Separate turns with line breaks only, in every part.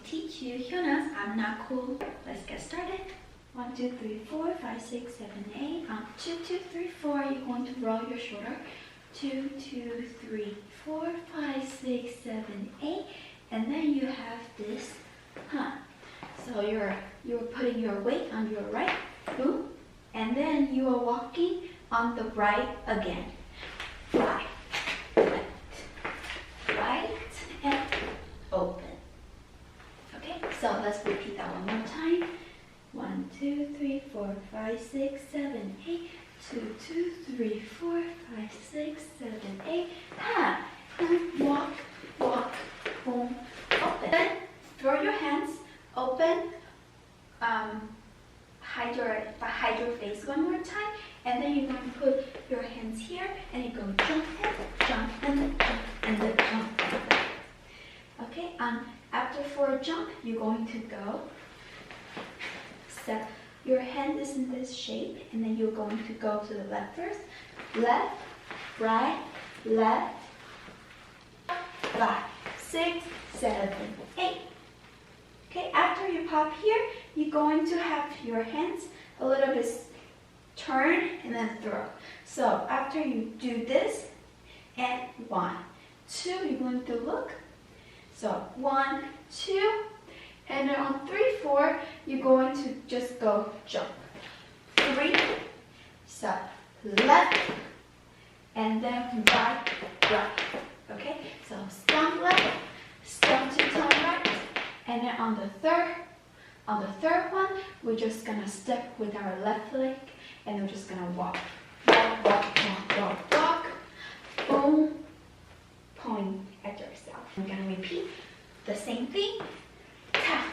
teach you Hyuna's I'm Not Cool. Let's get started. 1, 2, 3, 4, 5, 6, 7, 8. 2, 2, 3, 4. You're going to roll your shoulder. 2, 2, 3, 4, 5, 6, 7, 8. And then you have this, So you're putting your weight on your right, boom, and then you are walking on the right again. Right, left, right, and open. Okay, so let's repeat that one more time. 1, 2, 3, 4, 5, 6, 7, 8. 2, 2, 3, 4, 5, 6, 7, 8. And walk, walk, boom, open. Then throw your hands, open, hide your face one more time, and then you're going to put your hands here, and you go jump and jump and jump and then jump. Okay, after for a jump, you're going to go. Step. Your hand is in this shape, and then you're going to go to the left first. Left, right, left, 5, 6, 7, 8. Okay, after you pop here, you're going to have your hands a little bit turn and then throw. So after you do this, and 1, 2, you're going to look. So 1, 2, and then on 3, 4, you're going to just go jump. 3, so left, and then right, right. Okay, so stomp left, stomp to turn right, and then on the third one, we're just gonna step with our left leg, and we're just gonna walk, walk, walk, walk, walk, walk, boom, point at yourself. I'm gonna repeat the same thing. Tap,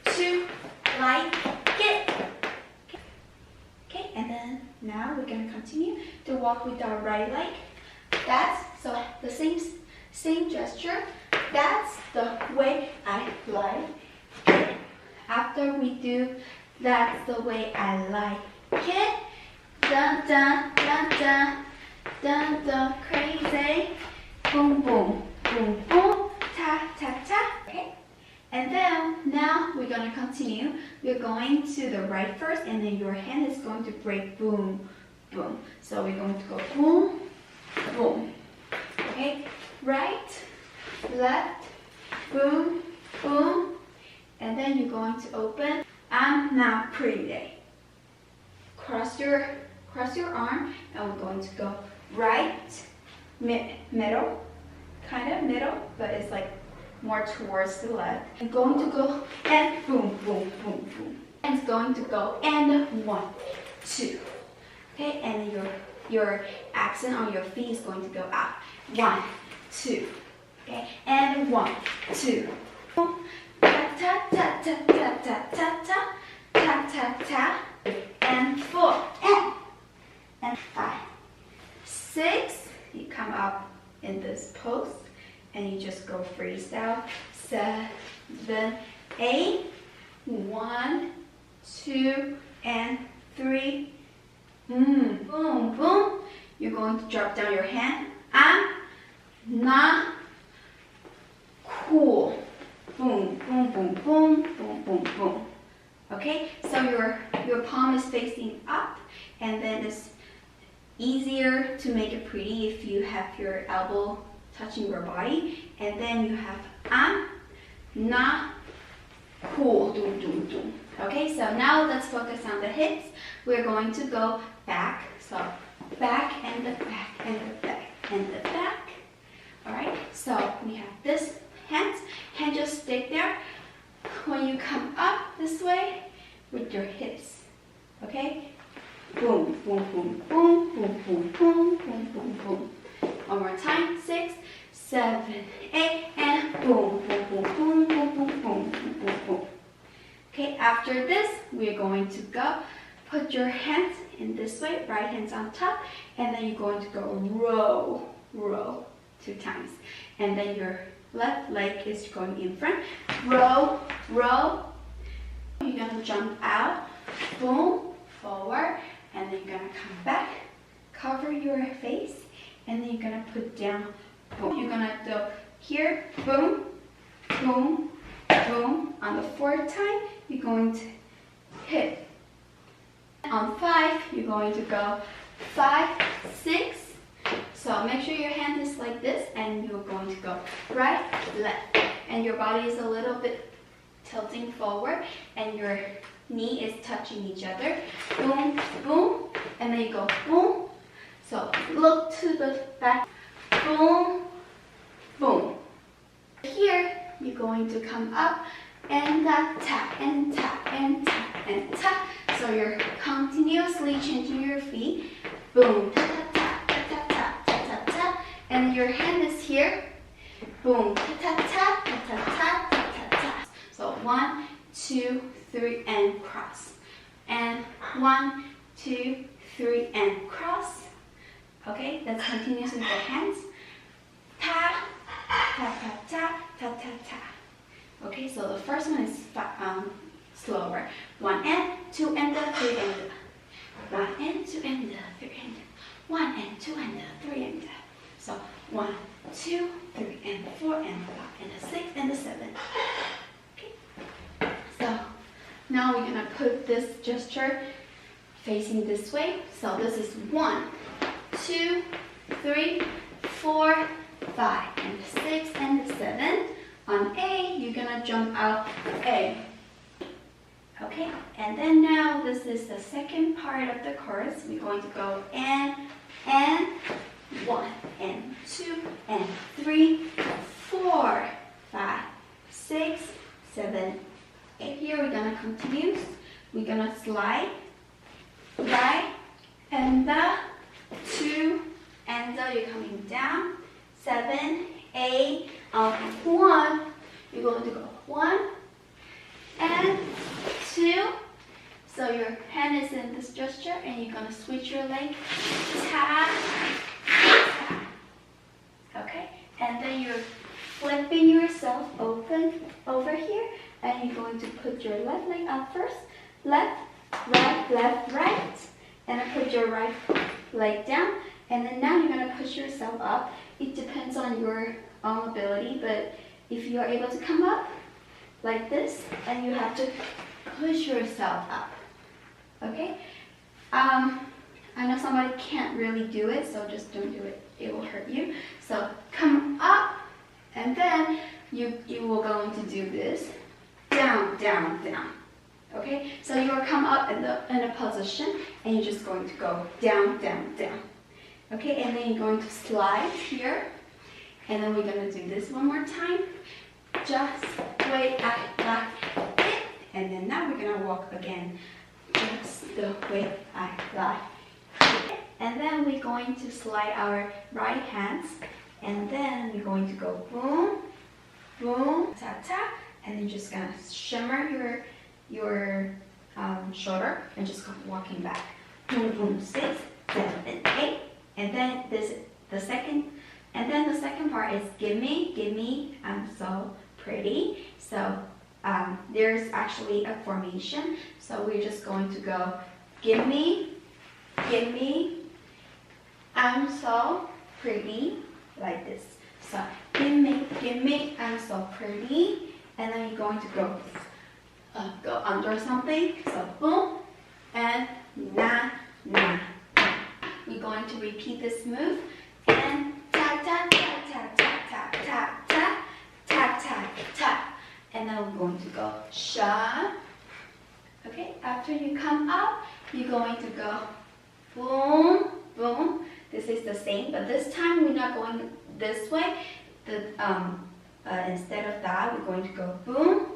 2, like it. Okay, and then now we're gonna continue to walk with our right leg. That's so the same gesture. That's the way I like it. After we do that's the way I like it. Dun dun dun dun dun dun crazy. Boom boom boom boom. Ta ta ta. Okay. And then now we're gonna continue. We're going to the right first, and then your hand is going to break boom boom. So we're going to go boom boom. Okay, right, left, boom boom, and then you're going to open. I'm not pretty day. Cross your arm, and we're going to go right, middle, kind of middle, but it's like more towards the left. I'm going to go and boom, boom, boom, boom. And it's going to go and 1, 2. Okay, and your accent on your feet is going to go out. 1, 2. Okay, and 1, 2. Ta ta ta ta ta ta ta ta ta ta ta. And 4 and 5, 6. You come up in this pose. And you just go freestyle. 7, 8, 1, 2, and 3. Boom, boom. You're going to drop down your hand. I'm not cool. Boom, boom, boom, boom, boom, boom, boom. Okay, so your palm is facing up, and then it's easier to make it pretty if you have your elbow touching your body, and then you have I'm not cool. Doom, doom, doom. Okay, so now let's focus on the hips. We're going to go back, so back and the back and the back and the back. All right, so we have this hand just stay there. When you come up this way with your hips, okay, boom, boom, boom, boom, boom, boom, boom, boom, boom, boom. One more time, 6, 7, 8, and boom, boom, boom, boom, boom, boom, boom, boom, boom, boom. Okay, after this, we're going to go. Put your hands in this way, right hand's on top, and then you're going to go row, row 2 times. And then your left leg is going in front. Row, row. You're gonna jump out, boom, forward, and then you're gonna come back, cover your face, and then you're gonna put down, boom. You're gonna do here, boom, boom, boom. On the 4th time, you're going to hit. On 5, you're going to go 5, 6. So make sure your hand is like this, and you're going to go right, left, and your body is a little bit tilting forward, and your knee is touching each other. Boom, boom, and then you go boom. So look to the back. Boom, boom. Here, you're going to come up and tap and tap and tap and tap. So you're continuously changing your feet. Boom, tap, tap, tap, tap, tap, tap, tap, tap. And your hand is here. Boom, tap, tap, tap, tap, tap, tap, tap, tap, tap. So 1, 2, 3, and cross. And 1, 2, 3, and cross. Okay, that's continuous with the hands. Tap, tap, tap, tap, tap, tap, tap. Okay, so the first one is slower. 1 and 2 and 3 and 1 and 2 and 3 and 1 and 2 and 3 and so 1, 2, 3 and 4 and 5 and 6 and 7. Okay. So now we're gonna put this gesture facing this way. So this is 1, 2, 3, 4, 5 and 6 and 7. On A, you're gonna jump out A. Okay, and then now this is the second part of the chorus. We're going to go and 1 and 2 and 3, 4, 5, 6, 7, 8. Here we're gonna continue. We're gonna slide right and 2 and you're coming down. 7, 8, 1. You're going to go 1 and 2. So your hand is in this gesture, and you're gonna switch your leg. Tap, tap. Okay, and then you're flipping yourself open over here, and you're going to put your left leg up first. Left, right, left, right, and then put your right leg down. And then now you're gonna push yourself up. It depends on your own ability, but if you are able to come up like this, and you have to push yourself up. Okay? I know somebody can't really do it, so just don't do it. It will hurt you. So come up, and then you will going to do this. Down, down, down. Okay? So you will come up in a position, and you're just going to go down, down, down. Okay, and then you're going to slide here, and then we're going to do this one more time. Just way I like it, and then now we're going to walk again. Just the way I like it. And then we're going to slide our right hands, and then we're going to go boom, boom, tap, tap, and then you're just going to shimmer your shoulder and just go walking back. Boom, boom, 6, 7, 8. And then the second part is give me, I'm so pretty. So there's actually a formation. So we're just going to go give me, I'm so pretty, like this. So give me, I'm so pretty. And then you're going to go under something. So boom, and na, na. We're going to repeat this move, and tap, tap, tap, tap, tap, tap, tap, tap, tap, tap, tap. And then we're going to go sha. Okay, after you come up, you're going to go boom, boom. This is the same, but this time we're not going this way. Instead of that, we're going to go boom,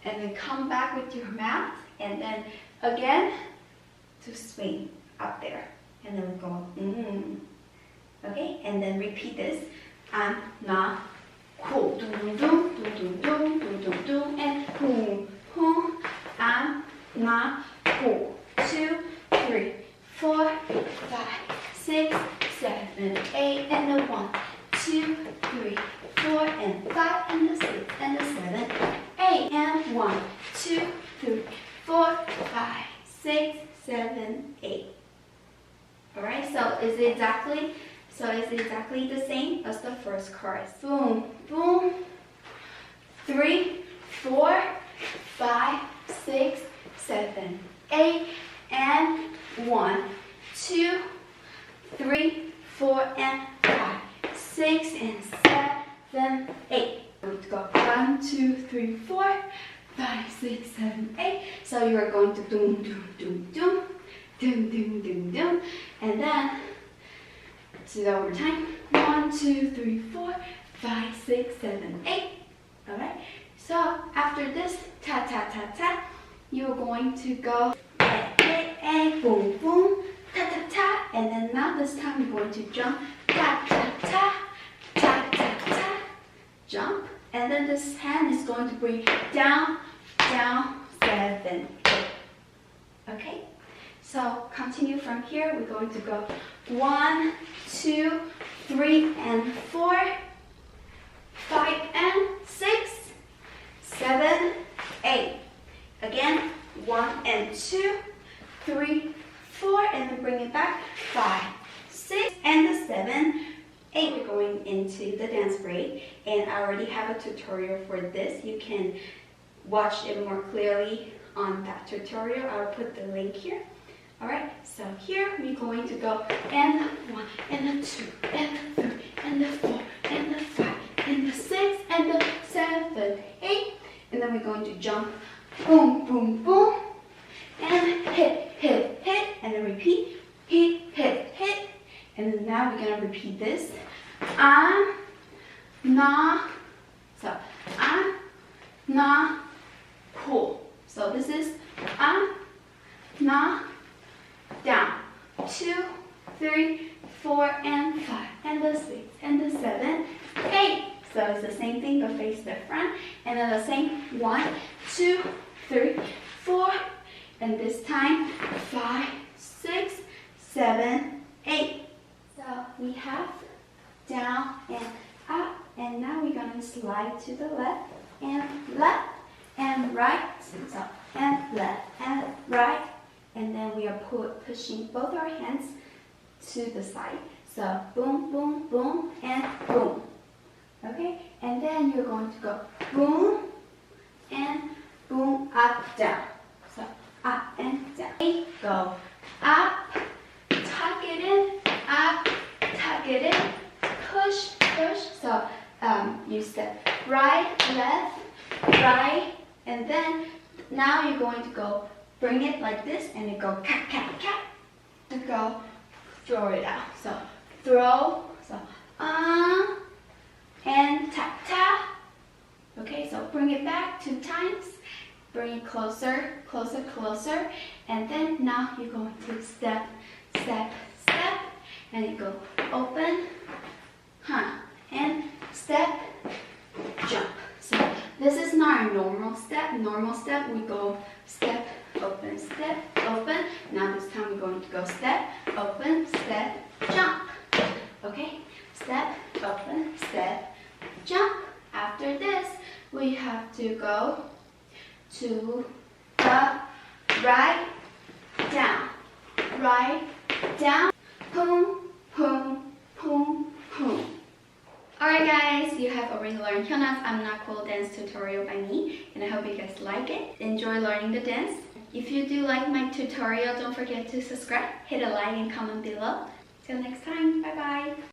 and then come back with your mouth, and then again to swing up there. And then we go, okay, and then repeat this. I'm not cool. And boom, I'm not cool. 2, 3, 4, 5, 6, 7, 8, and the 1, 2, 3, 4, and 5, and the 6, and the 7, 8, and 1, 2, 3, 4, 5, 6, 7, 8. Alright, so is it exactly the same as the first chorus? Boom, boom, 3, 4, 3, 4, 5, 6, 7, 8. So you are going to doom, doom, doom, doom, doom, doom, doom, doom. And then do that one more time. 1, 2, 3, 4, 5, 6, 7, 8. Alright? So after this, ta ta ta ta, you're going to go boom boom, ta ta ta, and then now this time you're going to jump, ta ta ta, ta ta ta, jump, and then this hand is going to bring down, down, 7, 8. Okay? So continue from here. We're going to go 1, 2, 3, and 4, 5, and 6, 7, 8. Again, 1 and 2, 3, 4, and then bring it back. 5, 6, and the 7, 8. We're going into the dance braid, and I already have a tutorial for this. You can watch it more clearly on that tutorial. I'll put the link here. Alright, so here we're going to go and the 1, and the 2, and the 3, and the 4, and the 5, and the 6, and the 7, 8. And then we're going to jump, boom, boom, boom, and hit, hit, hit, and then repeat, hit, hit, hit. And then now we're going to repeat this. Na, so na, cool. So this is na, down, 2, 3, 4, and 5, and the 6, and the 7, 8. So it's the same thing, but face the front, and then the same 1, 2, 3, 4, and this time 5, 6, 7, 8. So we have down and up, and now we're gonna slide to the left and right, so and left and right, and then we are pushing both our hands to the side. So boom, boom, boom, and boom. Okay, and then you're going to go boom and boom, up, down. So up and down. Go up, tuck it in, up, tuck it in, push, push. So you step right, left, right, and then now you're going to go bring it like this, and you go cat, cat, cat, to go throw it out. So throw, so and tap, tap. Okay, so bring it back 2 times. Bring it closer, closer, closer. And then now you're going to step, step, step. And you go open, and step, jump. So this is not a normal step. Normal step, we go step, open, step, open. Now this time we're going to go step, open, step, jump. Okay, step, open, step, jump. After this, we have to go to the right, down, boom, boom, boom, boom. Alright guys, you have already learned Hyuna I'm Not Cool dance tutorial by me, and I hope you guys like it. Enjoy learning the dance. If you do like my tutorial, don't forget to subscribe, hit a like and comment below. Till next time, bye bye.